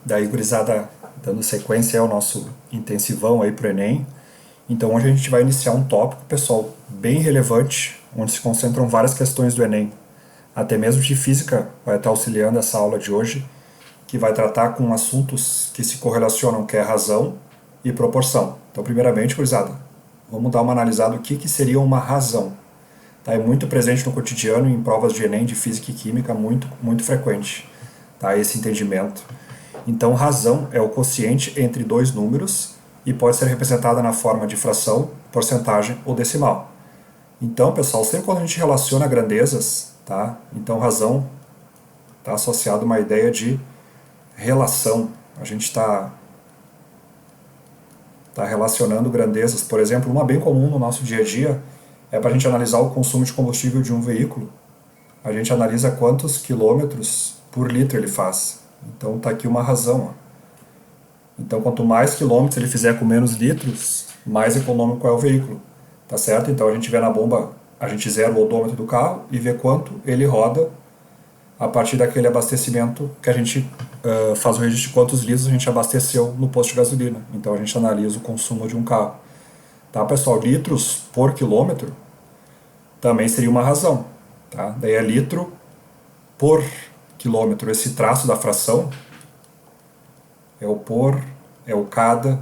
Daí, gurizada, dando sequência ao nosso intensivão aí pro Enem. Então, hoje a gente vai iniciar um tópico, pessoal, bem relevante, onde se concentram várias questões do Enem. Até mesmo de física vai estar auxiliando essa aula de hoje, que vai tratar com assuntos que se correlacionam, que é razão e proporção. Então, primeiramente, gurizada, vamos dar uma analisada do que seria uma razão. Tá? É muito presente no cotidiano, em provas de Enem, de física e química, muito frequente, tá? Esse entendimento. Então, razão é o quociente entre dois números e pode ser representada na forma de fração, porcentagem ou decimal. Então, pessoal, sempre quando a gente relaciona grandezas, tá? Então, razão está associado a uma ideia de relação. A gente está relacionando grandezas. Por exemplo, uma bem comum no nosso dia a dia é para a gente analisar o consumo de combustível de um veículo. A gente analisa quantos quilômetros por litro ele faz. Então está aqui uma razão. Então quanto mais quilômetros ele fizer com menos litros, mais econômico é o veículo. Tá certo? Então a gente vê na bomba, a gente zera o odômetro do carro e vê quanto ele roda a partir daquele abastecimento que a gente faz o registro de quantos litros a gente abasteceu no posto de gasolina. Então a gente analisa o consumo de um carro. Tá, pessoal? Litros por quilômetro também seria uma razão. Tá? Daí é litro por quilômetro. Esse traço da fração é o por, é o cada.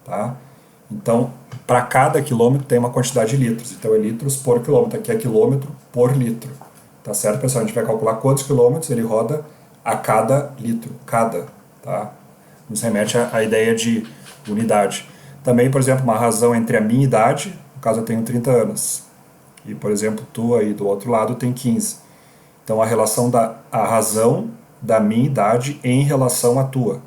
Tá? Então, para cada quilômetro tem uma quantidade de litros. Então é litros por quilômetro. Aqui é quilômetro por litro. Tá certo, pessoal? A gente vai calcular quantos quilômetros ele roda a cada litro. Cada. Tá? Nos remete à ideia de unidade. Também, por exemplo, uma razão entre a minha idade, no caso eu tenho 30 anos, e, por exemplo, tu aí do outro lado tem 15. Então, a razão da minha idade em relação à tua.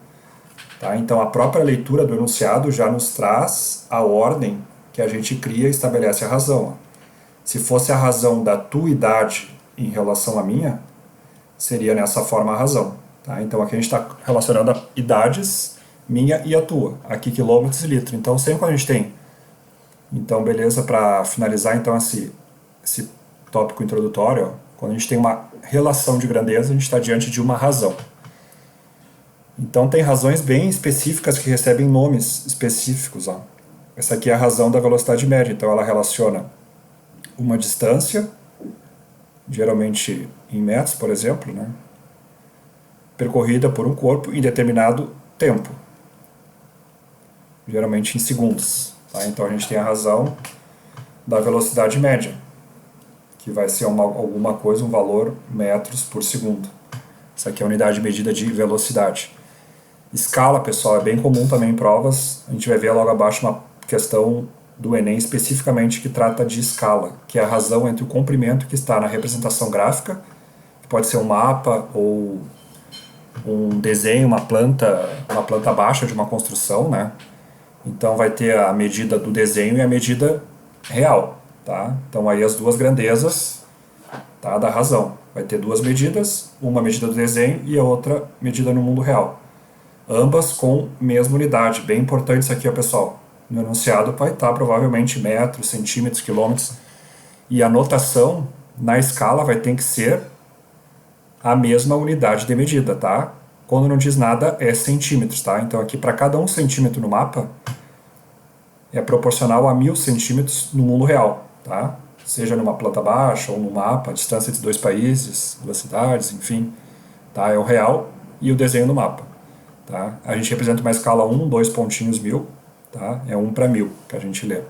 Tá? Então, a própria leitura do enunciado já nos traz a ordem que a gente cria e estabelece a razão. Se fosse a razão da tua idade em relação à minha, seria nessa forma a razão. Tá? Então, aqui a gente está relacionando a idades, minha e a tua. Aqui, quilômetros e litros. Então, sempre que a gente tem. Então, beleza, para finalizar então esse tópico introdutório, ó, quando a gente tem uma relação de grandeza, a gente está diante de uma razão. Então, tem razões bem específicas que recebem nomes específicos. Ó. Essa aqui é a razão da velocidade média. Então, ela relaciona uma distância, geralmente em metros, por exemplo, né, percorrida por um corpo em determinado tempo, geralmente em segundos. Tá? Então, a gente tem a razão da velocidade média, que vai ser alguma coisa, um valor metros por segundo. Essa aqui é a unidade de medida de velocidade. Escala, pessoal, é bem comum também em provas. A gente vai ver logo abaixo uma questão do Enem especificamente que trata de escala, que é a razão entre o comprimento que está na representação gráfica, que pode ser um mapa ou um desenho, uma planta baixa de uma construção, né? Então vai ter a medida do desenho e a medida real. Tá? Então aí as duas grandezas, tá, da razão. Vai ter duas medidas, uma medida do desenho e a outra medida no mundo real. Ambas com mesma unidade. Bem importante isso aqui, ó, pessoal. No enunciado vai estar provavelmente metros, centímetros, quilômetros. E a notação na escala vai ter que ser a mesma unidade de medida, tá? Quando não diz nada é centímetros, tá? Então aqui para cada 1 centímetro no mapa é proporcional a 1000 centímetros no mundo real. Tá? Seja numa planta baixa ou no mapa, a distância entre dois países, duas cidades, enfim, tá? É o real e o desenho no mapa. Tá? A gente representa uma escala 1, 2 pontinhos 1000, tá? É 1 para 1000 que a gente lê.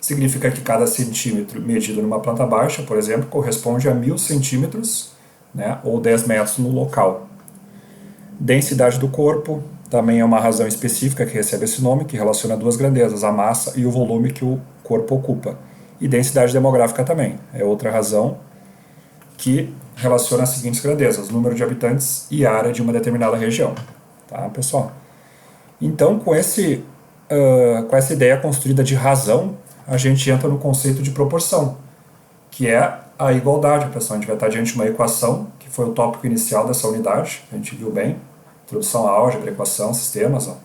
Significa que cada centímetro medido numa planta baixa, por exemplo, corresponde a 1000 centímetros, né? Ou 10 metros no local. Densidade do corpo também é uma razão específica que recebe esse nome, que relaciona duas grandezas, a massa e o volume que o corpo ocupa. E densidade demográfica também, é outra razão que relaciona as seguintes grandezas, número de habitantes e área de uma determinada região. Tá, pessoal? Então, com essa ideia construída de razão, a gente entra no conceito de proporção, que é a igualdade, pessoal. A gente vai estar diante de uma equação, que foi o tópico inicial dessa unidade, a gente viu bem, introdução à álgebra, equação, sistemas. Ó.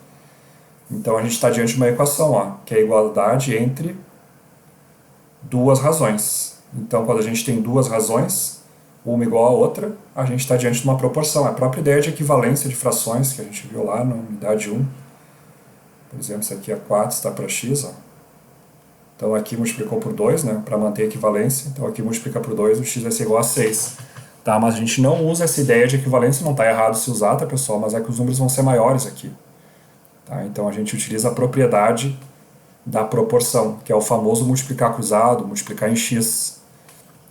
Então a gente está diante de uma equação, ó, que é a igualdade entre duas razões. Então quando a gente tem duas razões, uma igual a outra, a gente está diante de uma proporção. É a própria ideia de equivalência de frações que a gente viu lá na unidade 1. Por exemplo, isso aqui é 4, está para x. Ó. Então aqui multiplicou por 2, né, para manter a equivalência. Então aqui multiplica por 2, o x vai ser igual a 6. Tá, mas a gente não usa essa ideia de equivalência, não está errado se usar, tá, pessoal? Mas é que os números vão ser maiores aqui. Tá? Então a gente utiliza a propriedade da proporção, que é o famoso multiplicar cruzado, multiplicar em x,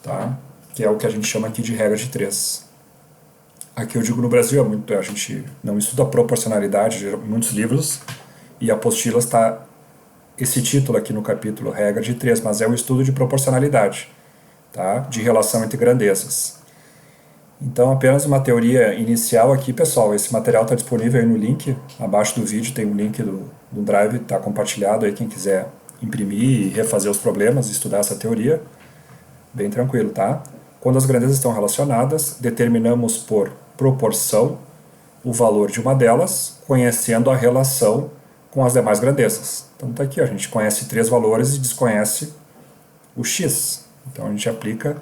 tá? Que é o que a gente chama aqui de regra de 3. Aqui eu digo no Brasil, a gente não estuda proporcionalidade em muitos livros, e a apostila está esse título aqui no capítulo, regra de 3, mas é o estudo de proporcionalidade, tá? De relação entre grandezas. Então, apenas uma teoria inicial aqui, pessoal. Esse material está disponível aí no link, abaixo do vídeo tem um link do Drive, está compartilhado aí, quem quiser imprimir e refazer os problemas, estudar essa teoria, bem tranquilo, tá? Quando as grandezas estão relacionadas, determinamos por proporção o valor de uma delas, conhecendo a relação com as demais grandezas. Então está aqui, ó, a gente conhece 3 valores e desconhece o x. Então a gente aplica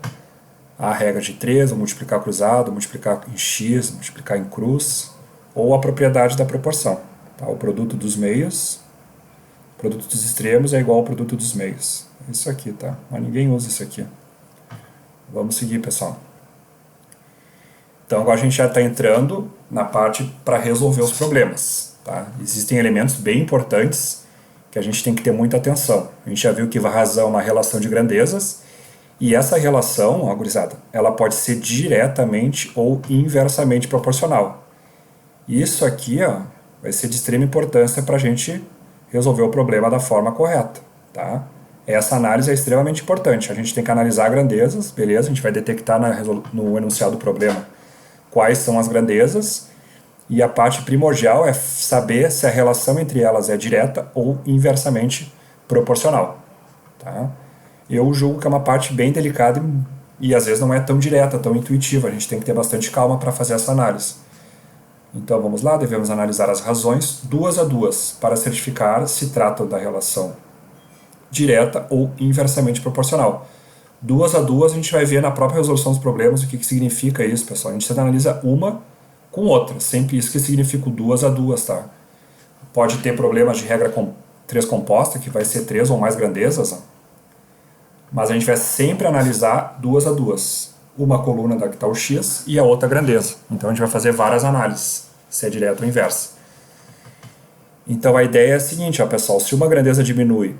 a regra de 3, ou multiplicar cruzado, multiplicar em x, multiplicar em cruz, ou a propriedade da proporção. Tá? O produto dos meios, o produto dos extremos é igual ao produto dos meios. Isso aqui, tá? Mas ninguém usa isso aqui. Vamos seguir, pessoal. Então agora a gente já está entrando na parte para resolver os problemas. Tá? Existem elementos bem importantes que a gente tem que ter muita atenção. A gente já viu que a razão é uma relação de grandezas, e essa relação, ó, gurizada, ela pode ser diretamente ou inversamente proporcional. Isso aqui, ó, vai ser de extrema importância para a gente resolver o problema da forma correta. Tá? Essa análise é extremamente importante. A gente tem que analisar grandezas, beleza? A gente vai detectar no enunciado do problema quais são as grandezas, e a parte primordial é saber se a relação entre elas é direta ou inversamente proporcional. Tá? Eu julgo que é uma parte bem delicada e às vezes não é tão direta, tão intuitiva. A gente tem que ter bastante calma para fazer essa análise. Então vamos lá, devemos analisar as razões duas a duas para certificar se trata da relação direta ou inversamente proporcional. Duas a duas a gente vai ver na própria resolução dos problemas o que significa isso, pessoal. A gente analisa uma com outra, sempre isso que significa o duas a duas, tá? Pode ter problemas de regra 3 composta, que vai ser 3 ou mais grandezas, ó. Mas a gente vai sempre analisar duas a duas. Uma coluna da que está o x e a outra grandeza. Então a gente vai fazer várias análises, se é direto ou inverso. Então a ideia é a seguinte, ó, pessoal, se uma grandeza diminui,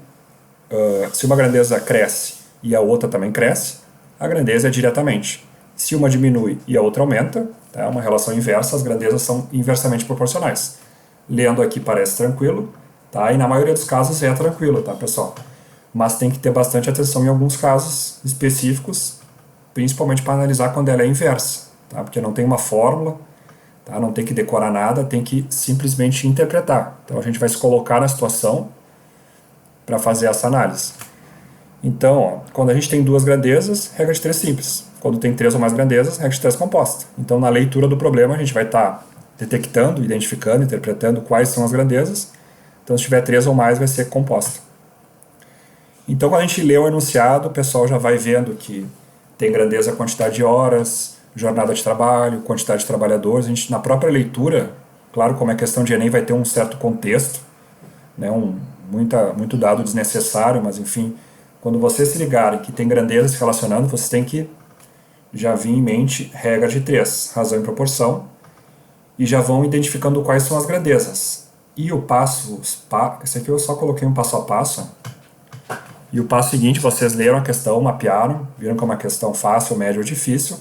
se uma grandeza cresce e a outra também cresce, a grandeza é diretamente. Se uma diminui e a outra aumenta, tá? Uma relação inversa, as grandezas são inversamente proporcionais. Lendo aqui parece tranquilo, tá? E na maioria dos casos é tranquilo, tá, pessoal? Mas tem que ter bastante atenção em alguns casos específicos, principalmente para analisar quando ela é inversa, tá? Porque não tem uma fórmula, tá? Não tem que decorar nada, tem que simplesmente interpretar. Então a gente vai se colocar na situação para fazer essa análise. Então, ó, quando a gente tem duas grandezas, regra de 3 simples. Quando tem 3 ou mais grandezas, regra de 3 composta. Então, na leitura do problema, a gente vai estar detectando, identificando, interpretando quais são as grandezas. Então, se tiver 3 ou mais, vai ser composta. Então, quando a gente lê o enunciado, o pessoal já vai vendo que tem grandeza, quantidade de horas, jornada de trabalho, quantidade de trabalhadores. A gente, na própria leitura, claro, como é questão de Enem, vai ter um certo contexto, né, muito dado desnecessário, mas enfim, quando vocês se ligarem que tem grandezas se relacionando, vocês têm que já vir em mente regra de 3, razão e proporção, e já vão identificando quais são as grandezas. E o passo, esse aqui eu só coloquei um passo a passo, e o passo seguinte, vocês leram a questão, mapearam, viram que é uma questão fácil, média ou difícil,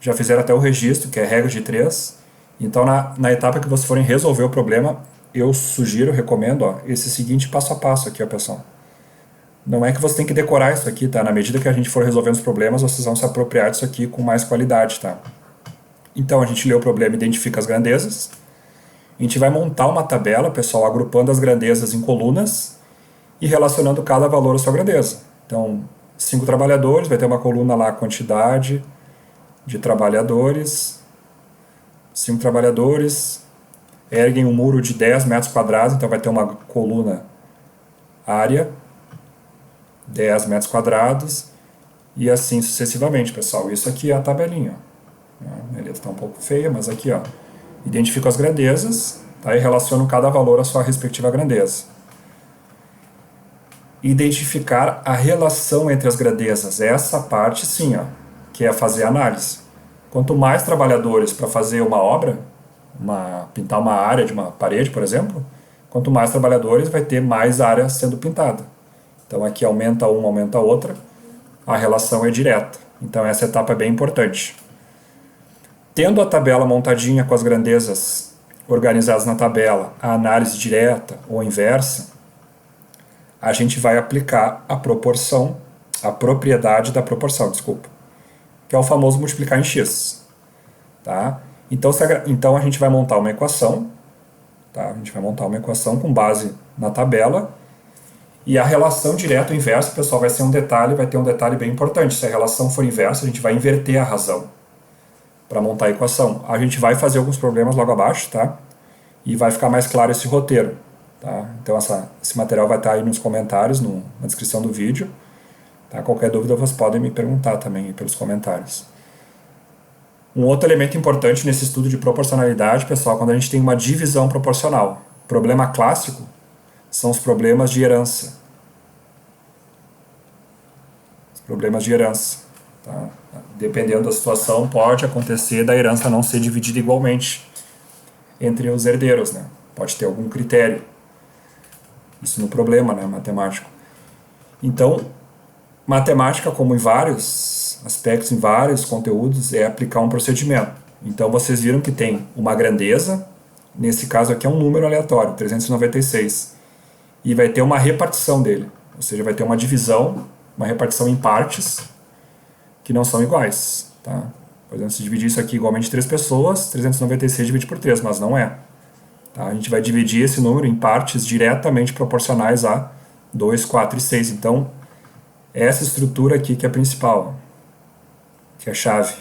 já fizeram até o registro, que é regra de 3, então na etapa que vocês forem resolver o problema, eu sugiro, recomendo, ó, esse seguinte passo a passo aqui, ó, pessoal. Não é que você tem que decorar isso aqui, tá? Na medida que a gente for resolvendo os problemas, vocês vão se apropriar disso aqui com mais qualidade, tá? Então a gente lê o problema, identifica as grandezas. A gente vai montar uma tabela, pessoal, agrupando as grandezas em colunas e relacionando cada valor à sua grandeza. Então, 5 trabalhadores, vai ter uma coluna lá, quantidade de trabalhadores. 5 trabalhadores erguem um muro de 10 metros quadrados, então vai ter uma coluna área, 10 metros quadrados, e assim sucessivamente, pessoal. Isso aqui é a tabelinha. A letra está um pouco feia, mas aqui, ó. Identifico as grandezas, tá? E relaciono cada valor à sua respectiva grandeza. Identificar a relação entre as grandezas. Essa parte, sim, ó, que é fazer análise. Quanto mais trabalhadores para fazer uma obra, pintar uma área de uma parede, por exemplo, quanto mais trabalhadores vai ter mais área sendo pintada. Então aqui aumenta uma, aumenta a outra, a relação é direta. Então essa etapa é bem importante. Tendo a tabela montadinha com as grandezas organizadas na tabela, a análise direta ou inversa, a gente vai aplicar a proporção, a propriedade da proporção, desculpa, que é o famoso multiplicar em x. Tá? Então a gente vai montar uma equação, tá? A gente vai montar uma equação com base na tabela, e a relação direta ou inversa, pessoal, vai ter um detalhe bem importante. Se a relação for inversa, a gente vai inverter a razão para montar a equação. A gente vai fazer alguns problemas logo abaixo, tá? E vai ficar mais claro esse roteiro, tá? Então esse material vai estar aí nos comentários, na descrição do vídeo. Tá? Qualquer dúvida vocês podem me perguntar também pelos comentários. Um outro elemento importante nesse estudo de proporcionalidade, pessoal, quando a gente tem uma divisão proporcional. Problema clássico são os problemas de herança. Os problemas de herança. Tá? Dependendo da situação, pode acontecer da herança não ser dividida igualmente entre os herdeiros, né? Pode ter algum critério. Isso no problema, né, matemático. Então, matemática, como em vários aspectos, em vários conteúdos, é aplicar um procedimento. Então, vocês viram que tem uma grandeza, nesse caso aqui é um número aleatório, 396, e vai ter uma repartição dele, ou seja, vai ter uma divisão, uma repartição em partes que não são iguais. Tá? Por exemplo, se dividir isso aqui igualmente 3 pessoas, 396 divide por 3, mas não é. Tá? A gente vai dividir esse número em partes diretamente proporcionais a 2, 4 e 6. Então, essa estrutura aqui que é a principal, que é a chave.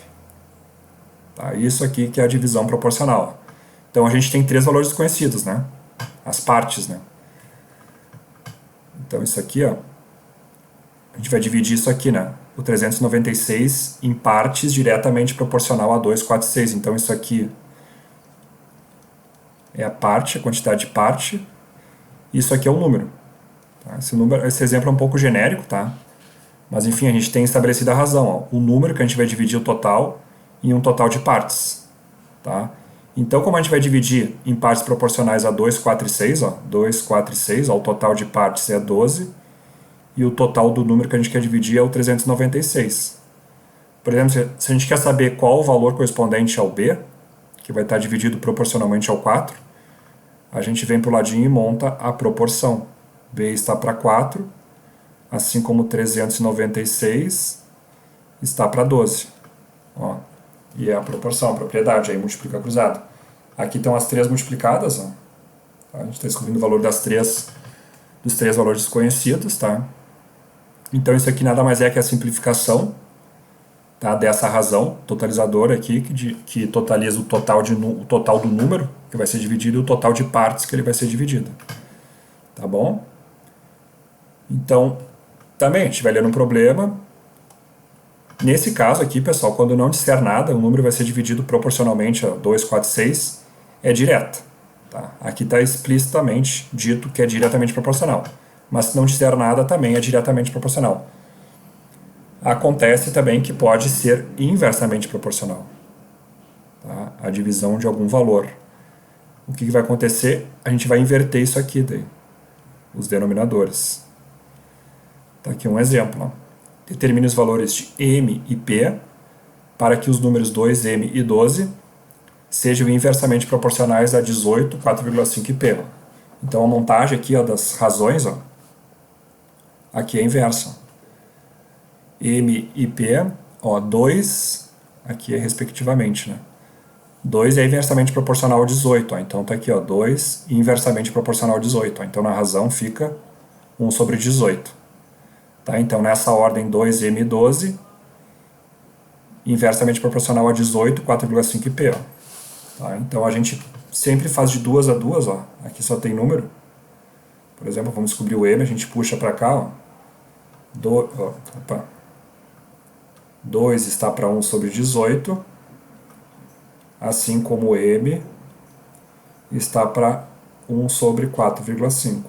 Tá? Isso aqui que é a divisão proporcional. Então, a gente tem 3 valores desconhecidos, né? As partes, né? Então, isso aqui, ó, a gente vai dividir isso aqui, né? O 396 em partes diretamente proporcional a 2, 4 e 6. Então, isso aqui é a parte, a quantidade de parte. Isso aqui é o número. Tá? Esse exemplo é um pouco genérico, tá? Mas, enfim, a gente tem estabelecido a razão. Ó. O número que a gente vai dividir o total em um total de partes. Tá? Então, como a gente vai dividir em partes proporcionais a 2, 4 e 6, ó, 2, 4 e 6, ó, o total de partes é 12, e o total do número que a gente quer dividir é o 396. Por exemplo, se a gente quer saber qual o valor correspondente ao B, que vai estar dividido proporcionalmente ao 4, a gente vem para o ladinho e monta a proporção. B está para 4, assim como 396 está para 12. Ó. E é a proporção, a propriedade, aí multiplica cruzado. Aqui estão as 3 multiplicadas, ó. A gente está descobrindo o valor dos 3 valores desconhecidos, tá? Então isso aqui nada mais é que a simplificação, tá, dessa razão totalizadora aqui, que totaliza o total do número que vai ser dividido e o total de partes que ele vai ser dividido. Tá bom? Então, também a gente vai ler um problema. Nesse caso aqui, pessoal, quando não disser nada, o número vai ser dividido proporcionalmente a 2, 4, 6, é direta. Tá? Aqui está explicitamente dito que é diretamente proporcional. Mas se não disser nada, também é diretamente proporcional. Acontece também que pode ser inversamente proporcional. Tá? A divisão de algum valor. O que vai acontecer? A gente vai inverter isso aqui, daí, os denominadores. Tá aqui um exemplo. Ó. Determine os valores de M e P para que os números 2M e 12 sejam inversamente proporcionais a 18, 4,5 e P. Então a montagem aqui, ó, das razões, ó, aqui é inversa. M e P, ó, 2, aqui é respectivamente, né? 2 é inversamente proporcional a 18, ó, então tá aqui, ó, 2 inversamente proporcional a 18, ó, então na razão fica 1 sobre 18. Tá? Então, nessa ordem, 2M e 12, inversamente proporcional a 18, 4,5 P. Ó. Tá? Então, a gente sempre faz de 2 a 2, ó. Aqui só tem número. Por exemplo, vamos descobrir o M, a gente puxa para cá, ó. 2 está para 1 sobre 18, assim como m está para 1 sobre 4,5.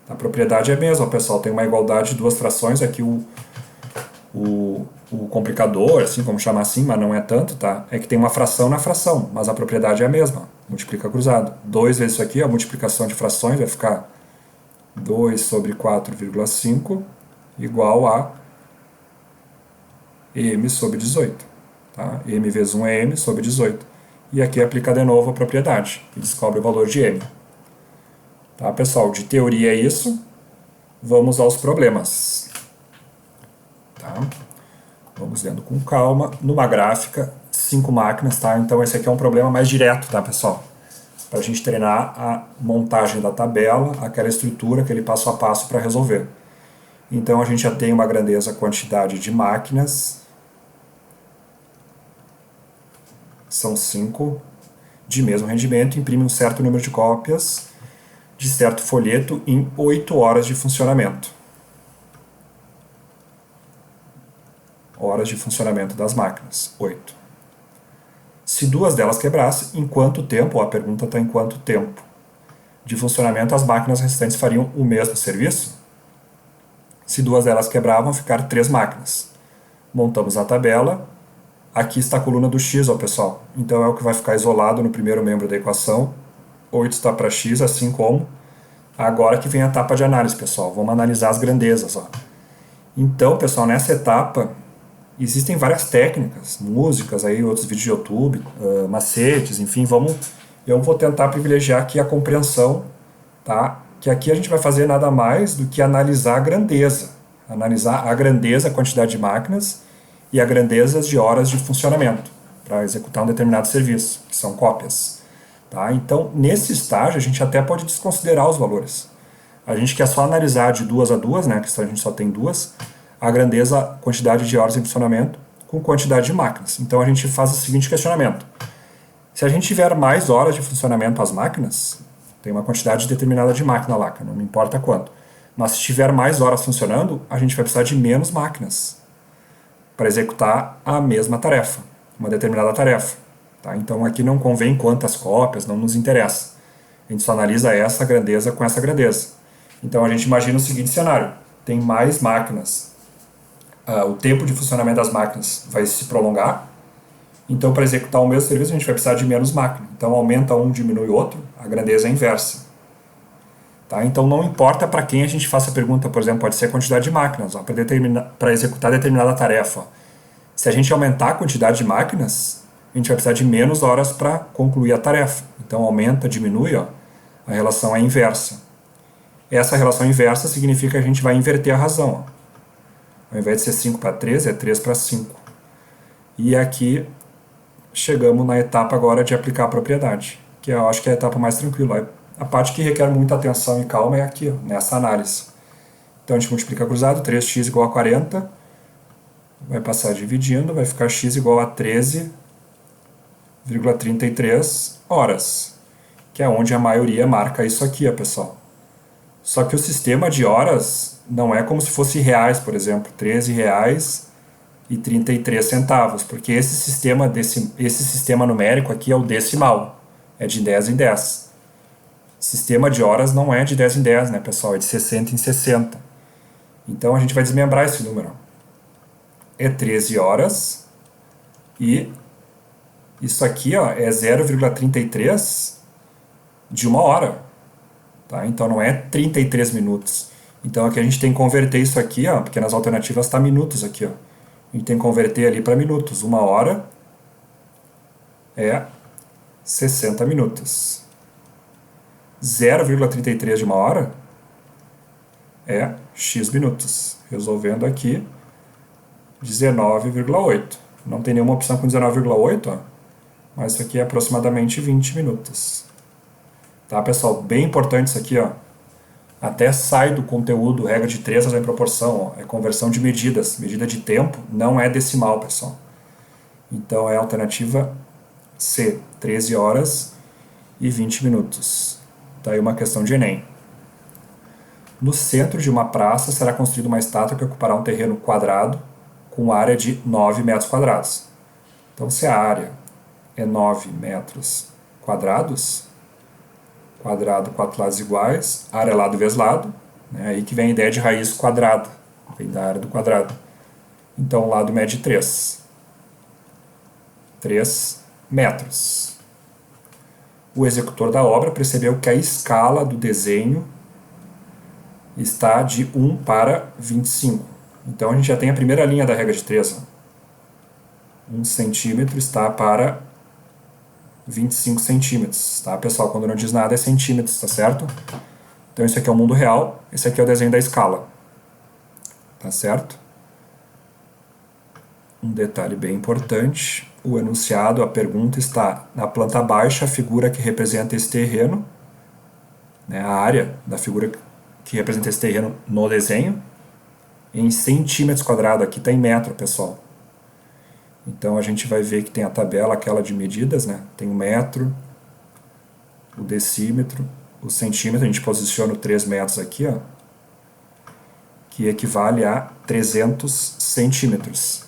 A propriedade é a mesma, pessoal, tem uma igualdade de duas frações, aqui o complicador, assim, vamos chamar assim, mas não é tanto, tá? É que tem uma fração na fração, mas a propriedade é a mesma, multiplica cruzado. 2 vezes isso aqui, a multiplicação de frações vai ficar 2 sobre 4,5 igual a m sobre 18. Tá? M vezes 1 é m sobre 18. E aqui aplica de novo a propriedade e descobre o valor de m. Tá, pessoal? De teoria é isso. Vamos aos problemas. Tá? Vamos lendo com calma. Numa gráfica, 5 máquinas, tá? Então esse aqui é um problema mais direto, tá, pessoal? Para a gente treinar a montagem da tabela, aquela estrutura, aquele passo a passo para resolver. Então a gente já tem uma grandeza quantidade de máquinas. São 5 de mesmo rendimento, imprime um certo número de cópias de certo folheto em 8 horas de funcionamento. Horas de funcionamento das máquinas, 8. Se duas delas quebrassem, em quanto tempo, a pergunta está em quanto tempo de funcionamento as máquinas restantes fariam o mesmo serviço? Se duas delas quebravam, ficar 3 máquinas. Montamos a tabela. Aqui está a coluna do x, ó, pessoal. Então é o que vai ficar isolado no primeiro membro da equação. 8 está para x, assim como. Agora que vem a etapa de análise, pessoal. Vamos analisar as grandezas. Ó. Então, pessoal, nessa etapa existem várias técnicas, músicas, aí, outros vídeos de YouTube, macetes, enfim. Eu vou tentar privilegiar aqui a compreensão, tá? Que aqui a gente vai fazer nada mais do que analisar a grandeza. Analisar a grandeza, a quantidade de máquinas e a grandeza de horas de funcionamento para executar um determinado serviço, que são cópias. Tá? Então, nesse estágio, a gente até pode desconsiderar os valores. A gente quer só analisar de 2 a 2, né, que a gente só tem 2, a grandeza, quantidade de horas em funcionamento com quantidade de máquinas. Então, a gente faz o seguinte questionamento. Se a gente tiver mais horas de funcionamento às máquinas, tem uma quantidade determinada de máquina lá, não me importa quanto, mas se tiver mais horas funcionando, a gente vai precisar de menos máquinas para executar a mesma tarefa, uma determinada tarefa. Tá? Então aqui não convém quantas cópias, não nos interessa. A gente só analisa essa grandeza com essa grandeza. Então a gente imagina o seguinte cenário. Tem mais máquinas. O tempo de funcionamento das máquinas vai se prolongar. Então para executar o mesmo serviço a gente vai precisar de menos máquinas. Então aumenta um, diminui o outro, a grandeza é inversa. Tá? Então não importa para quem a gente faça a pergunta, por exemplo, pode ser a quantidade de máquinas, para executar determinada tarefa. Se a gente aumentar a quantidade de máquinas, a gente vai precisar de menos horas para concluir a tarefa. Então aumenta, diminui, ó, a relação é inversa. Essa relação inversa significa que a gente vai inverter a razão. Ó. Ao invés de ser 5 para 3, é 3 para 5. E aqui chegamos na etapa agora de aplicar a propriedade, que eu acho que é a etapa mais tranquila. A parte que requer muita atenção e calma é aqui, ó, nessa análise. Então a gente multiplica cruzado, 3x igual a 40, vai passar dividindo, vai ficar x igual a 13,33 horas, que é onde a maioria marca isso aqui, ó, pessoal. Só que o sistema de horas não é como se fosse reais, por exemplo, R$13,33, porque esse sistema numérico aqui é o decimal, é de 10 em 10. Sistema de horas não é de 10 em 10, né, pessoal? É de 60 em 60. Então a gente vai desmembrar esse número. É 13 horas e isso aqui, ó, é 0,33 de uma hora. Tá? Então não é 33 minutos. Então aqui a gente tem que converter isso aqui, ó, porque nas alternativas está minutos aqui. Ó. A gente tem que converter ali para minutos. Uma hora é 60 minutos. 0,33 de uma hora é x minutos. Resolvendo aqui, 19,8. Não tem nenhuma opção com 19,8, mas isso aqui é aproximadamente 20 minutos. Tá, pessoal? Bem importante isso aqui, ó. Até sai do conteúdo, regra de 3 em proporção, ó. É conversão de medidas. Medida de tempo não é decimal, pessoal. Então é a alternativa C, 13 horas e 20 minutos. Tá aí uma questão de Enem. No centro de uma praça será construída uma estátua que ocupará um terreno quadrado com área de 9 metros quadrados. Então, se a área é 9 metros quadrados, quadrado, 4 lados iguais, área lado vezes lado, né? Aí que vem a ideia de raiz quadrada, vem da área do quadrado. Então, o lado mede 3 metros. O executor da obra percebeu que a escala do desenho está de 1 para 25. Então, a gente já tem a primeira linha da regra de 3. 1 centímetro está para 25 centímetros, tá, pessoal? Quando não diz nada é centímetros, tá certo? Então, esse aqui é o mundo real, esse aqui é o desenho da escala, tá certo? Um detalhe bem importante, o enunciado, a pergunta está na planta baixa, a figura que representa esse terreno, né, a área da figura que representa esse terreno no desenho, em centímetros quadrados, aqui está em metro, pessoal. Então a gente vai ver que tem a tabela, aquela de medidas, né? Tem o metro, o decímetro, o centímetro, a gente posiciona o 3 metros aqui, ó, que equivale a 300 centímetros.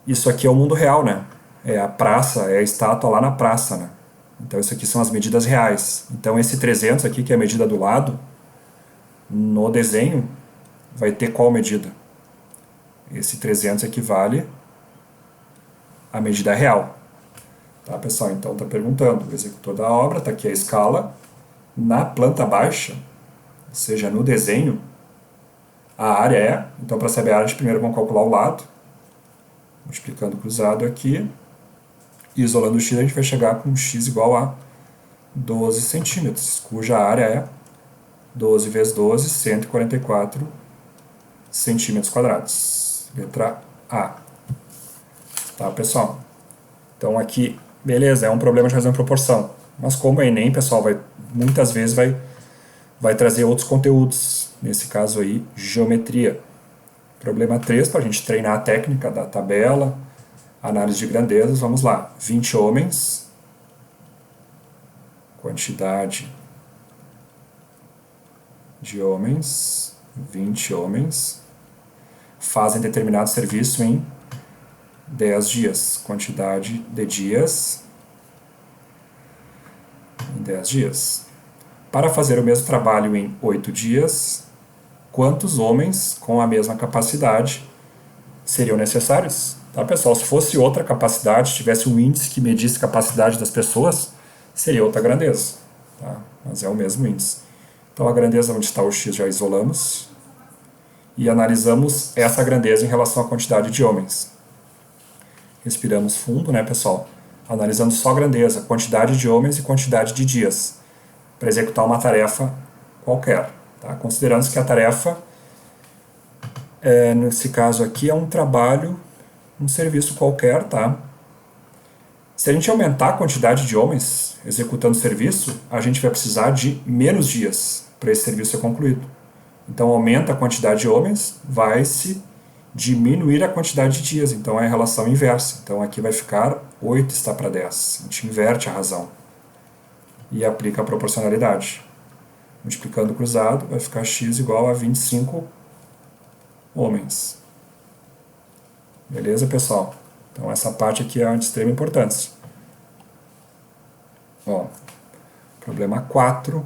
Isso aqui é o mundo real, né? É a praça, é a estátua lá na praça, né? Então isso aqui são as medidas reais. Então esse 300 aqui, que é a medida do lado, no desenho, vai ter qual medida? Esse 300 equivale à medida real. Tá, pessoal? Então está perguntando, o executor da obra, está aqui a escala, na planta baixa, ou seja, no desenho, a área é, então para saber a área, a gente primeiro vamos calcular o lado, multiplicando o cruzado aqui, e isolando o x, a gente vai chegar com x igual a 12 centímetros, cuja área é 12 vezes 12, 144 centímetros quadrados. Letra A. Tá, pessoal? Então aqui, beleza, é um problema de razão e proporção. Mas como o Enem, pessoal, muitas vezes vai trazer outros conteúdos. Nesse caso aí, geometria. Problema 3, para a gente treinar a técnica da tabela, análise de grandezas, vamos lá. 20 homens, quantidade de homens, 20 homens, fazem determinado serviço em 10 dias. Quantidade de dias em 10 dias. Para fazer o mesmo trabalho em 8 dias, quantos homens com a mesma capacidade seriam necessários? Tá, pessoal? Se fosse outra capacidade, tivesse um índice que medisse a capacidade das pessoas, seria outra grandeza. Tá? Mas é o mesmo índice. Então, a grandeza onde está o x já isolamos e analisamos essa grandeza em relação à quantidade de homens. Respiramos fundo, né, pessoal? Analisando só a grandeza, quantidade de homens e quantidade de dias, para executar uma tarefa qualquer. Tá? Considerando que a tarefa, nesse caso aqui, é um trabalho, um serviço qualquer. Tá? Se a gente aumentar a quantidade de homens executando o serviço, a gente vai precisar de menos dias para esse serviço ser concluído. Então, aumenta a quantidade de homens, vai se diminuir a quantidade de dias. Então, é a relação inversa. Então, aqui vai ficar 8 está para 10. A gente inverte a razão e aplica a proporcionalidade. Multiplicando o cruzado, vai ficar x igual a 25 homens. Beleza, pessoal? Então, essa parte aqui é de extrema importância. Ó, problema 4.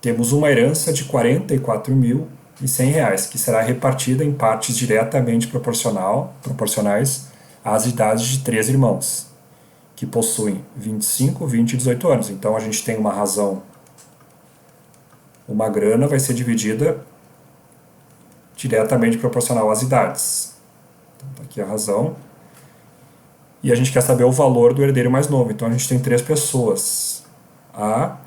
Temos uma herança de R$ 44.100, que será repartida em partes diretamente proporcionais às idades de 3 irmãos, que possuem 25, 20 e 18 anos. Então, a gente tem uma razão. Uma grana vai ser dividida diretamente proporcional às idades. Então, tá aqui a razão. E a gente quer saber o valor do herdeiro mais novo. Então, a gente tem 3 pessoas. A,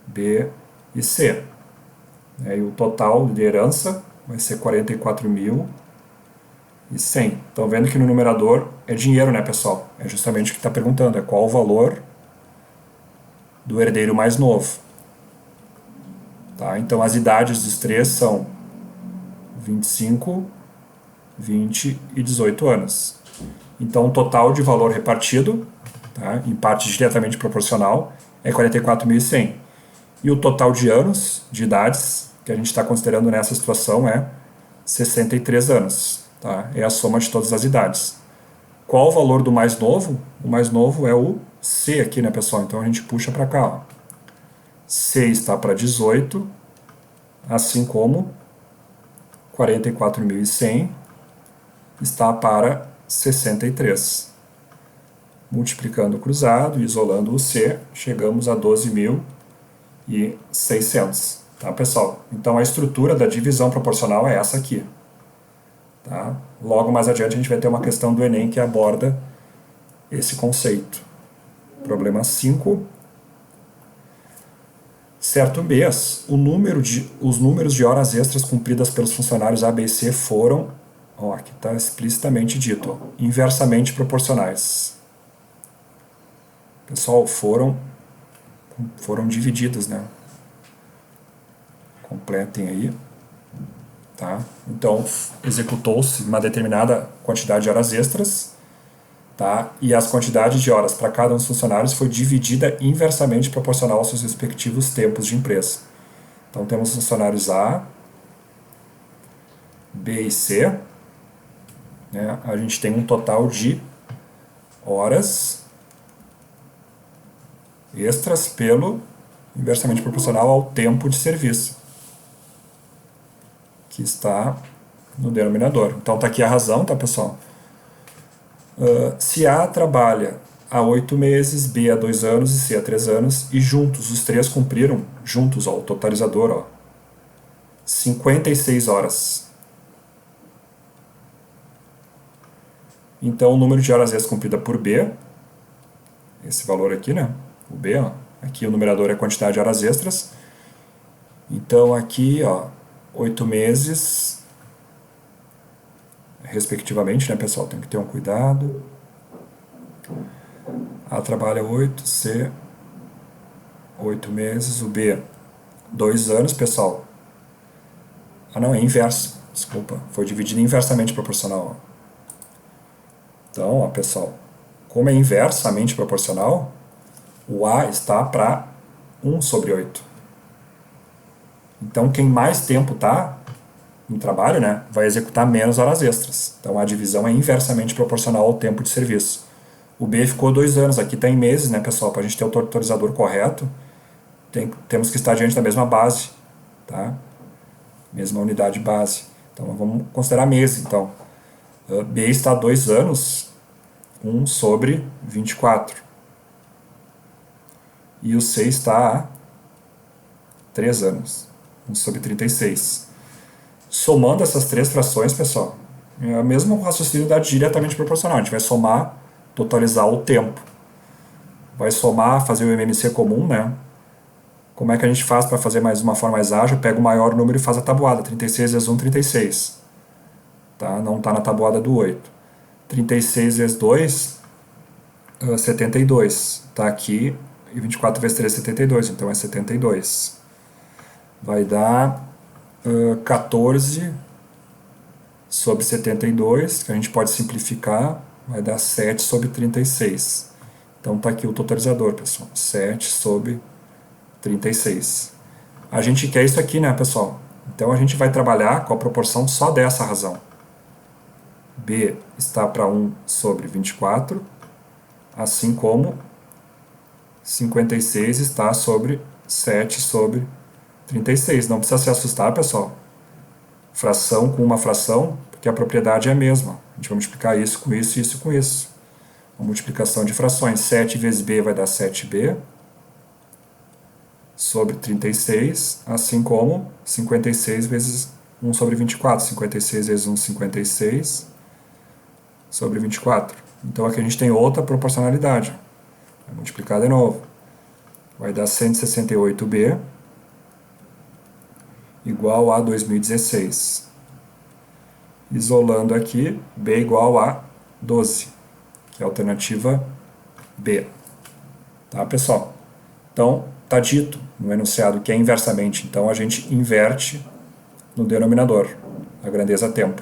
B e C. E o total de herança vai ser 44.100. Estão vendo que no numerador é dinheiro, né, pessoal? É justamente o que está perguntando. É qual o valor do herdeiro mais novo. Tá? Então, as idades dos 3 são 25, 20 e 18 anos. Então, o total de valor repartido, tá, em parte diretamente proporcional, é 44.100. E o total de anos, de idades, que a gente está considerando nessa situação é 63 anos. tá? É a soma de todas as idades. Qual o valor do mais novo? O mais novo é o C aqui, né, pessoal? Então a gente puxa para cá, ó. C está para 18, assim como 44.100 está para 63. Multiplicando o cruzado e isolando o C, chegamos a 12.600. Tá, pessoal? Então a estrutura da divisão proporcional é essa aqui. Tá? Logo mais adiante a gente vai ter uma questão do Enem que aborda esse conceito. Problema 5. Certo mês, os números de horas extras cumpridas pelos funcionários A, B e C foram, ó, aqui está explicitamente dito, ó, inversamente proporcionais. Pessoal, foram divididos, né? Completem aí. Tá? Então, executou-se uma determinada quantidade de horas extras, tá? E as quantidades de horas para cada um dos funcionários foi dividida inversamente proporcional aos seus respectivos tempos de empresa. Então, temos funcionários A, B e C. Né? A gente tem um total de horas extras pelo inversamente proporcional ao tempo de serviço, que está no denominador. Então está aqui a razão, tá, pessoal? Se A trabalha há 8 meses, B há 2 anos e C há 3 anos, e juntos, os três cumpriram, juntos, ó, o totalizador, ó, 56 horas. Então o número de horas extras cumprida por B, esse valor aqui, né? O B, ó, aqui o numerador é a quantidade de horas extras. Então aqui, ó, 8 meses, respectivamente, né, pessoal? Tem que ter um cuidado. A trabalha 8, C 8 meses, o B 2 anos, pessoal. Ah, não, é inverso, desculpa. Foi dividido inversamente proporcional. Então, ó, pessoal, como é inversamente proporcional, o A está para 1 sobre 8. Então, quem mais tempo está no trabalho, né, vai executar menos horas extras. Então, a divisão é inversamente proporcional ao tempo de serviço. O B ficou 2 anos, aqui está em meses, né, pessoal? Para a gente ter o totalizador correto, temos que estar diante da mesma base, tá? Mesma unidade base. Então, vamos considerar meses, então. B está 2 anos, 1 sobre 24. E o C está há 3 anos, 1 sobre 36. Somando essas três frações, pessoal, é o mesmo raciocínio da diretamente proporcional. A gente vai somar, totalizar o tempo. Vai somar, fazer o MMC comum, né? Como é que a gente faz para fazer mais uma forma mais ágil? Pega o maior número e faz a tabuada. 36 vezes 1, 36. Tá? Não está na tabuada do 8. 36 vezes 2, 72. Está aqui. E 24 vezes 3, 72. Então é 72. Vai dar 14 sobre 72, que a gente pode simplificar. Vai dar 7 sobre 36. Então está aqui o totalizador, pessoal. 7 sobre 36. A gente quer isso aqui, né, pessoal? Então a gente vai trabalhar com a proporção só dessa razão. B está para 1 sobre 24, assim como 56 está sobre 7 sobre 36. Não precisa se assustar, pessoal. Fração com uma fração, porque a propriedade é a mesma. A gente vai multiplicar isso com isso e isso com isso. Uma multiplicação de frações. 7 vezes B vai dar 7B sobre 36, assim como 56 vezes 1 sobre 24. 56 vezes 1, 56 sobre 24. Então aqui a gente tem outra proporcionalidade. Vai multiplicar de novo. Vai dar 168B igual a 2016. Isolando aqui, B igual a 12, que é a alternativa B. Tá, pessoal? Então, está dito no enunciado que é inversamente. Então, a gente inverte no denominador, a grandeza tempo.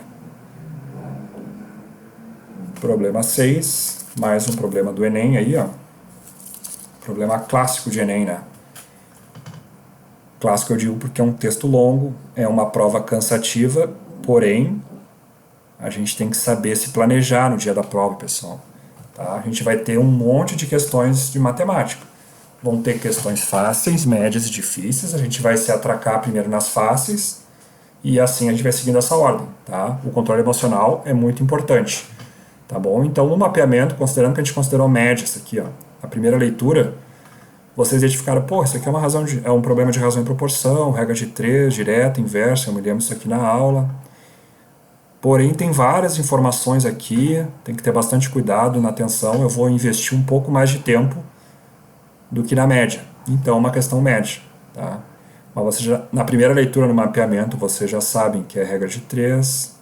Problema 6, mais um problema do Enem aí, ó. Problema clássico de Enem, né? Clássico eu digo porque é um texto longo, é uma prova cansativa, porém, A gente tem que saber se planejar no dia da prova, pessoal. Tá? A gente vai ter um monte de questões de matemática. Vão ter questões fáceis, médias e difíceis. A gente vai se atracar primeiro nas fáceis e assim a gente vai seguindo essa ordem. Tá? O controle emocional é muito importante. Tá bom? Então, no mapeamento, considerando que a gente considerou média, isso aqui, ó, a primeira leitura, vocês identificaram, pô, isso aqui é um problema de razão e proporção, regra de 3, direta, inversa, eu me lembro isso aqui na aula. Porém, tem várias informações aqui, tem que ter bastante cuidado na atenção, eu vou investir um pouco mais de tempo do que na média. Então, é uma questão média. Tá? Mas você já, na primeira leitura no mapeamento, vocês já sabem que é regra de 3,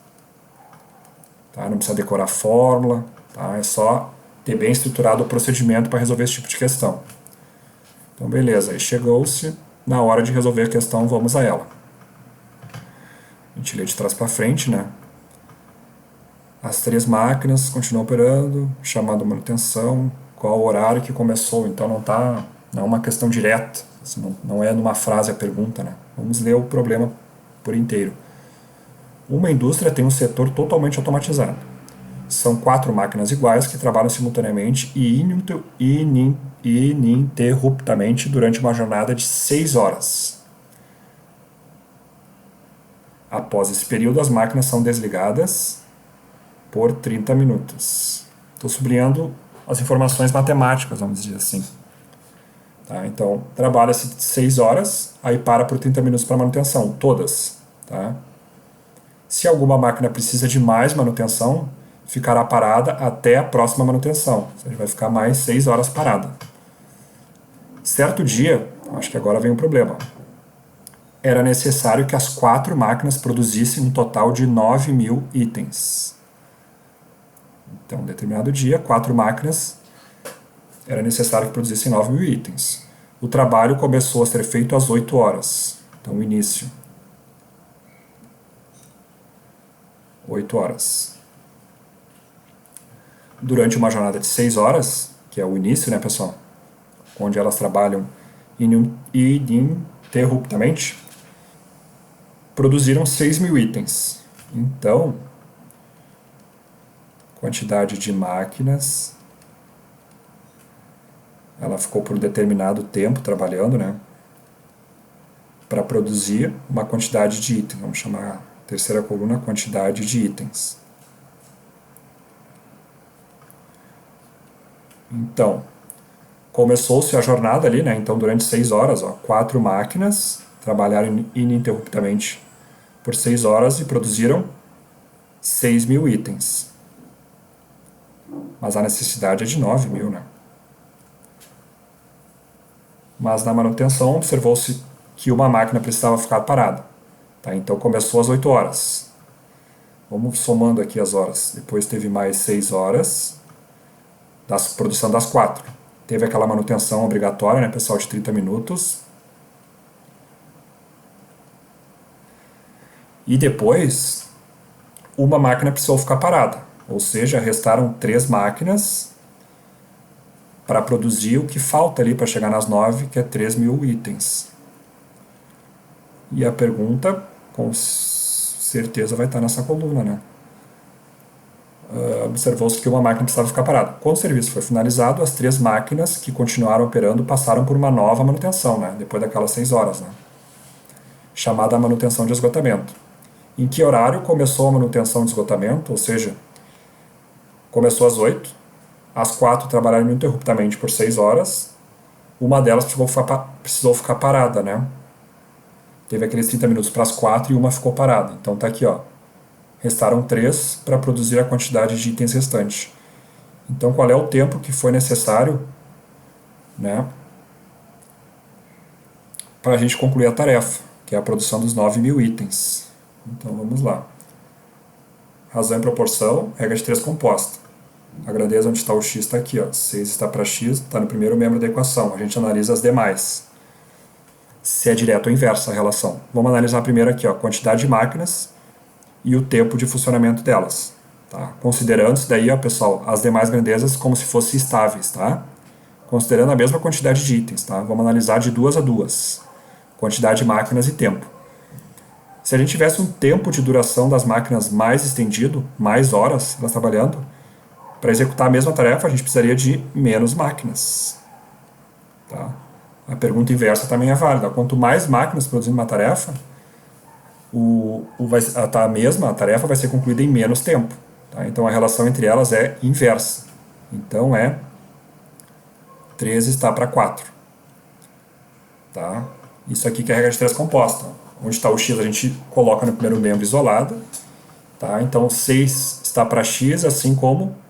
tá? Não precisa decorar a fórmula, tá? É só ter bem estruturado o procedimento para resolver esse tipo de questão. Então, beleza, aí chegou-se na hora de resolver a questão, vamos a ela. A gente lê de trás para frente, né? As 3 máquinas continuam operando, chamado manutenção, qual o horário que começou, então não é uma questão direta, assim, não é numa frase a pergunta, né? Vamos ler o problema por inteiro. Uma indústria tem um setor totalmente automatizado. São 4 máquinas iguais que trabalham simultaneamente e ininterruptamente durante uma jornada de 6 horas. Após esse período, as máquinas são desligadas por 30 minutos. Estou sublinhando as informações matemáticas, vamos dizer assim. Tá? Então, trabalha-se 6 horas, aí para por 30 minutos para manutenção, todas. Tá? Se alguma máquina precisa de mais manutenção, ficará parada até a próxima manutenção. Ou seja, vai ficar mais 6 horas parada. Certo dia, acho que agora vem um problema, era necessário que as 4 máquinas produzissem um total de 9.000 itens. Então, em determinado dia, 4 máquinas, era necessário que produzissem 9.000 itens. O trabalho começou a ser feito às 8 horas. Então, o início. 8 horas. Durante uma jornada de 6 horas, que é o início, né, pessoal? Onde elas trabalham ininterruptamente, produziram 6.000 itens. Então, quantidade de máquinas, ela ficou por um determinado tempo trabalhando, né, para produzir uma quantidade de itens. Vamos chamar a terceira coluna quantidade de itens. Então, começou-se a jornada ali, né? Então, durante 6 horas, 4 máquinas trabalharam ininterruptamente por 6 horas e produziram 6.000 itens. Mas a necessidade é de 9.000, né? Mas na manutenção observou-se que uma máquina precisava ficar parada. Tá? Então começou às 8 horas. Vamos somando aqui as horas. Depois teve mais 6 horas da produção das 4. Teve aquela manutenção obrigatória, né, pessoal, de 30 minutos. E depois, uma máquina precisou ficar parada. Ou seja, restaram 3 máquinas para produzir o que falta ali para chegar nas 9, que é 3.000 itens. E a pergunta, com certeza, vai estar nessa coluna, né? Observou-se que uma máquina precisava ficar parada. Quando o serviço foi finalizado, as 3 máquinas que continuaram operando passaram por uma nova manutenção, né? Depois daquelas 6 horas, né? Chamada manutenção de esgotamento. Em que horário começou a manutenção de esgotamento? Ou seja, começou às 8, as 4 trabalharam ininterruptamente por 6 horas, uma delas precisou ficar parada, né? Teve aqueles 30 minutos para as 4 e uma ficou parada. Então tá aqui, ó. Restaram 3 para produzir a quantidade de itens restante. Então, qual é o tempo que foi necessário, né, para a gente concluir a tarefa, que é a produção dos 9.000 itens? Então, vamos lá. Razão e proporção, regra de 3 composta. A grandeza onde está o x está aqui, ó. 6 está para x, está no primeiro membro da equação. A gente analisa as demais. Se é direto ou inversa a relação. Vamos analisar primeiro aqui, ó, quantidade de máquinas e o tempo de funcionamento delas. Tá? Considerando-se daí, ó, pessoal, as demais grandezas como se fossem estáveis, tá? Considerando a mesma quantidade de itens, tá? Vamos analisar de 2 a 2. Quantidade de máquinas e tempo. Se a gente tivesse um tempo de duração das máquinas mais estendido, mais horas elas trabalhando, para executar a mesma tarefa, a gente precisaria de menos máquinas. Tá? A pergunta inversa também é válida. Quanto mais máquinas produzindo uma tarefa, a tarefa vai ser concluída em menos tempo. Tá? Então a relação entre elas é inversa. Então é 3 está para 4. Tá? Isso aqui que é a regra de 3 composta. Onde está o x a gente coloca no primeiro membro isolado. Tá? Então 6 está para x, assim como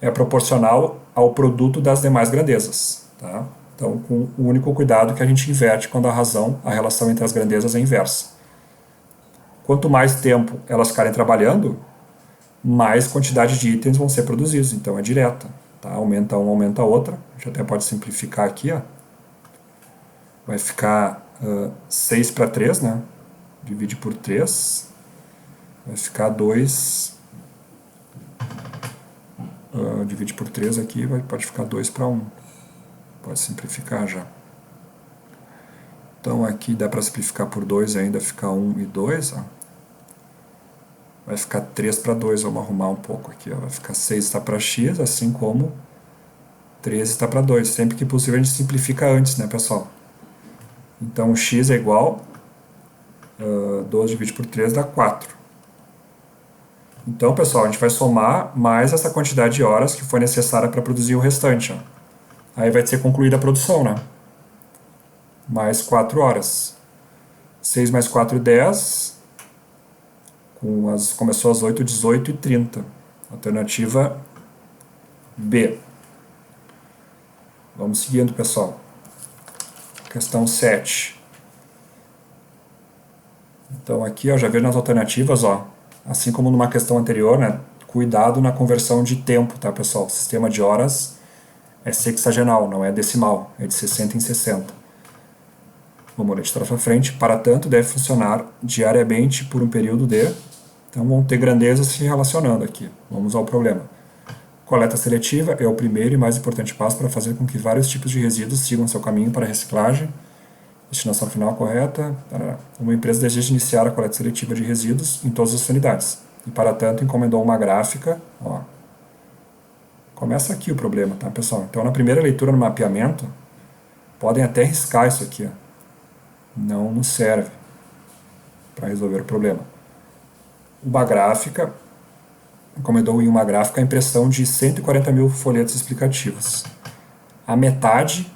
é proporcional ao produto das demais grandezas. Tá? Então, com o único cuidado que a gente inverte quando a relação entre as grandezas é inversa. Quanto mais tempo elas ficarem trabalhando, mais quantidade de itens vão ser produzidos. Então, é direta. Tá? Aumenta um, aumenta a outra. A gente até pode simplificar aqui. Ó. Vai ficar 6 para 3, né? Divide por 3. Vai ficar 2. Divide por 3 aqui, pode ficar 2 para 1. Pode simplificar já. Então aqui dá para simplificar por 2 ainda, ficar 1 e 2. Ó. Vai ficar 3 para 2, vamos arrumar um pouco aqui. Ó. Vai ficar 6 está para x, assim como 3 está para 2. Sempre que possível a gente simplifica antes, né, pessoal? Então x é igual 12 dividido por 3 dá 4. Então, pessoal, a gente vai somar mais essa quantidade de horas que foi necessária para produzir o restante. Ó. Aí vai ser concluída a produção, né? Mais 4 horas. 6 mais 4, 10. Começou às 8, 18 e 30. Alternativa B. Vamos seguindo, pessoal. Questão 7. Então aqui, ó, já vejo nas alternativas, ó, assim como numa questão anterior, né, cuidado na conversão de tempo, tá, pessoal? O sistema de horas é sexagenal, não é decimal, é de 60 em 60. Vamos ler de trás para frente. Para tanto, deve funcionar diariamente por um período de... Então, vão ter grandezas se relacionando aqui. Vamos ao problema. Coleta seletiva é o primeiro e mais importante passo para fazer com que vários tipos de resíduos sigam seu caminho para a reciclagem. Destinação final correta. Uma empresa deseja iniciar a coleta seletiva de resíduos em todas as unidades. E, para tanto, encomendou uma gráfica. Ó. Começa aqui o problema, tá, pessoal? Então, na primeira leitura no mapeamento, podem até riscar isso aqui. Ó. Não nos serve para resolver o problema. Uma gráfica, encomendou em uma gráfica a impressão de 140 mil folhetos explicativos. A metade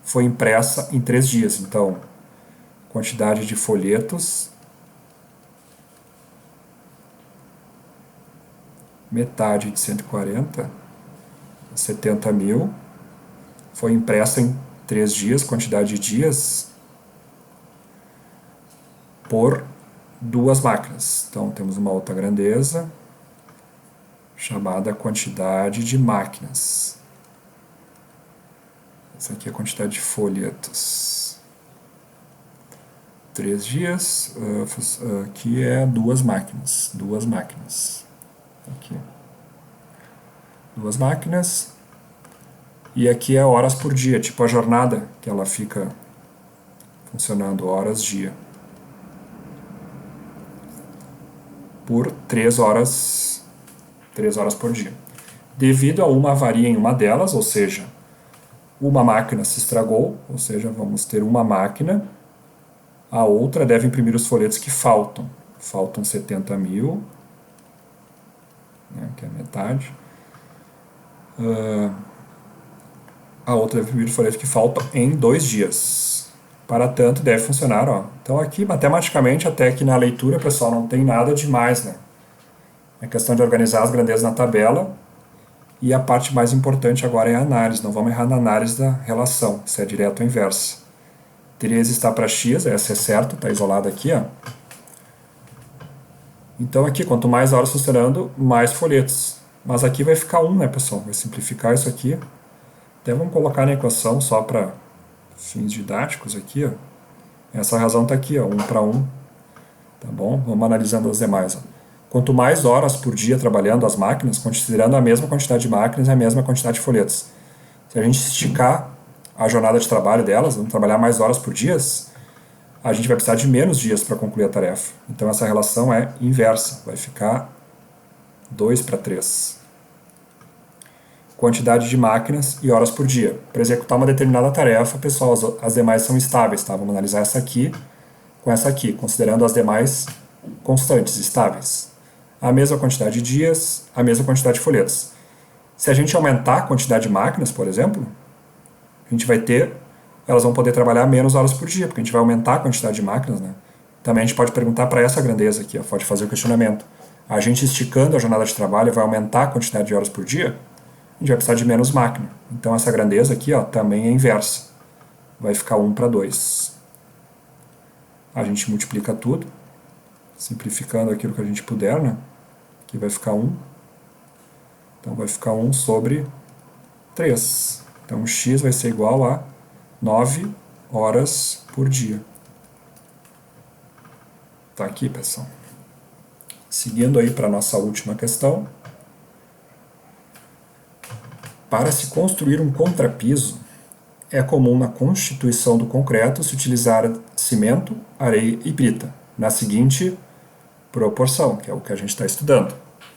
foi impressa em 3 dias. Então, quantidade de folhetos, metade de 140, 70 mil, foi impressa em 3 dias, quantidade de dias, por 2 máquinas. Então, temos uma outra grandeza, chamada quantidade de máquinas. Essa aqui é a quantidade de folhetos. 3 dias, aqui é 2 máquinas. 2 máquinas. Aqui. 2 máquinas. E aqui é horas por dia, tipo a jornada, que ela fica funcionando horas dia. Por 3 horas por dia. Devido a uma avaria em uma delas, ou seja, uma máquina se estragou, ou seja, vamos ter uma máquina, a outra deve imprimir os folhetos que faltam. Faltam 70 mil, né, que é a metade. A outra deve imprimir os folhetos que faltam em 2 dias. Para tanto, deve funcionar. Ó. Então aqui, matematicamente, até que na leitura, pessoal, não tem nada demais, né? É questão de organizar as grandezas na tabela. E a parte mais importante agora é a análise. Não vamos errar na análise da relação. Se é direto ou inversa. 13 está para x, essa é certa, está isolada aqui. Ó. Então aqui, quanto mais horas funcionando, mais folhetos. Mas aqui vai ficar 1, né, pessoal? Vai simplificar isso aqui. Até vamos colocar na equação só para fins didáticos aqui. Ó. Essa razão está aqui, ó, 1 para 1. Tá bom? Vamos analisando as demais. Ó. Quanto mais horas por dia trabalhando as máquinas, considerando a mesma quantidade de máquinas e a mesma quantidade de folhetos. Se a gente esticar a jornada de trabalho delas, vamos trabalhar mais horas por dia, a gente vai precisar de menos dias para concluir a tarefa. Então essa relação é inversa, vai ficar 2:3. Quantidade de máquinas e horas por dia. Para executar uma determinada tarefa, pessoal, as demais são estáveis, tá? Vamos analisar essa aqui com essa aqui, considerando as demais constantes, estáveis. A mesma quantidade de dias, a mesma quantidade de folhetos. Se a gente aumentar a quantidade de máquinas, por exemplo, a gente vai ter, elas vão poder trabalhar menos horas por dia, porque a gente vai aumentar a quantidade de máquinas, né? Também a gente pode perguntar para essa grandeza aqui, ó, pode fazer o questionamento. A gente esticando a jornada de trabalho vai aumentar a quantidade de horas por dia? A gente vai precisar de menos máquina. Então essa grandeza aqui, ó, também é inversa. Vai ficar 1:2. A gente multiplica tudo, simplificando aquilo que a gente puder, né? Aqui vai ficar 1. Então vai ficar 1/3. Então x vai ser igual a 9 horas por dia. Tá aqui, pessoal. Seguindo aí para a nossa última questão. Para se construir um contrapiso, é comum na constituição do concreto se utilizar cimento, areia e brita, na seguinte proporção, que é o que a gente está estudando.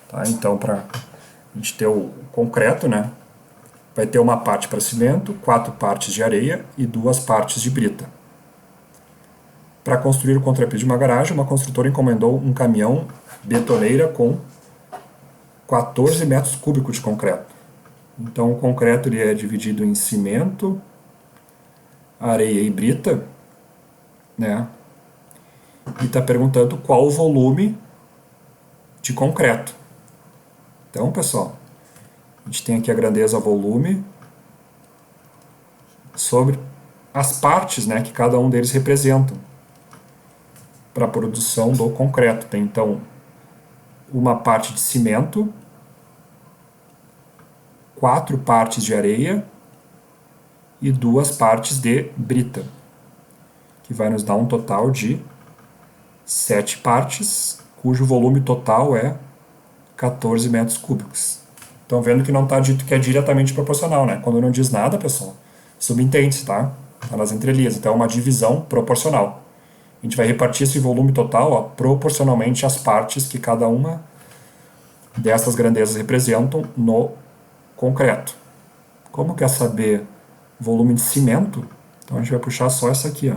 Tá? Então, para a gente ter o concreto, né, vai ter uma parte para cimento, 4 partes de areia e 2 partes de brita. Para construir o contrapiso de uma garagem, uma construtora encomendou um caminhão betoneira com 14 metros cúbicos de concreto. Então o concreto ele é dividido em cimento, areia e brita, né? E está perguntando qual o volume de concreto. Então, pessoal, a gente tem aqui a grandeza volume sobre as partes, né, que cada um deles representam para a produção do concreto. Tem então uma parte de cimento, 4 partes de areia e 2 partes de brita, que vai nos dar um total de 7 partes, cujo volume total é 14 metros cúbicos. Estão vendo que não está dito que é diretamente proporcional, né? Quando não diz nada, pessoal, subentende-se, tá? Está nas entrelinhas, então é uma divisão proporcional. A gente vai repartir esse volume total, ó, proporcionalmente às partes que cada uma dessas grandezas representam no concreto. Como quer saber volume de cimento? Então a gente vai puxar só essa aqui, ó.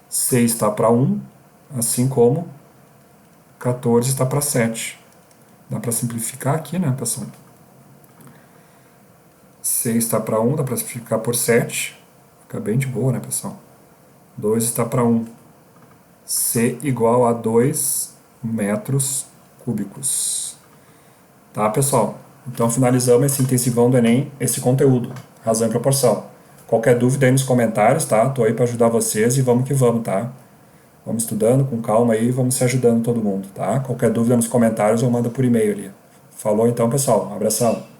6 está para 1, assim como 14 está para 7. Dá para simplificar aqui, né, pessoal? 6 está para 1, dá para simplificar por 7. Fica bem de boa, né, pessoal? 2 está para 1. C igual a 2 metros cúbicos. Tá, pessoal? Então finalizamos esse intensivão do Enem, esse conteúdo, razão e proporção. Qualquer dúvida aí nos comentários, tá? Tô aí para ajudar vocês e vamos que vamos, tá? Vamos estudando com calma aí, vamos se ajudando todo mundo, tá? Qualquer dúvida nos comentários ou manda por e-mail ali. Falou então, pessoal. Um abração.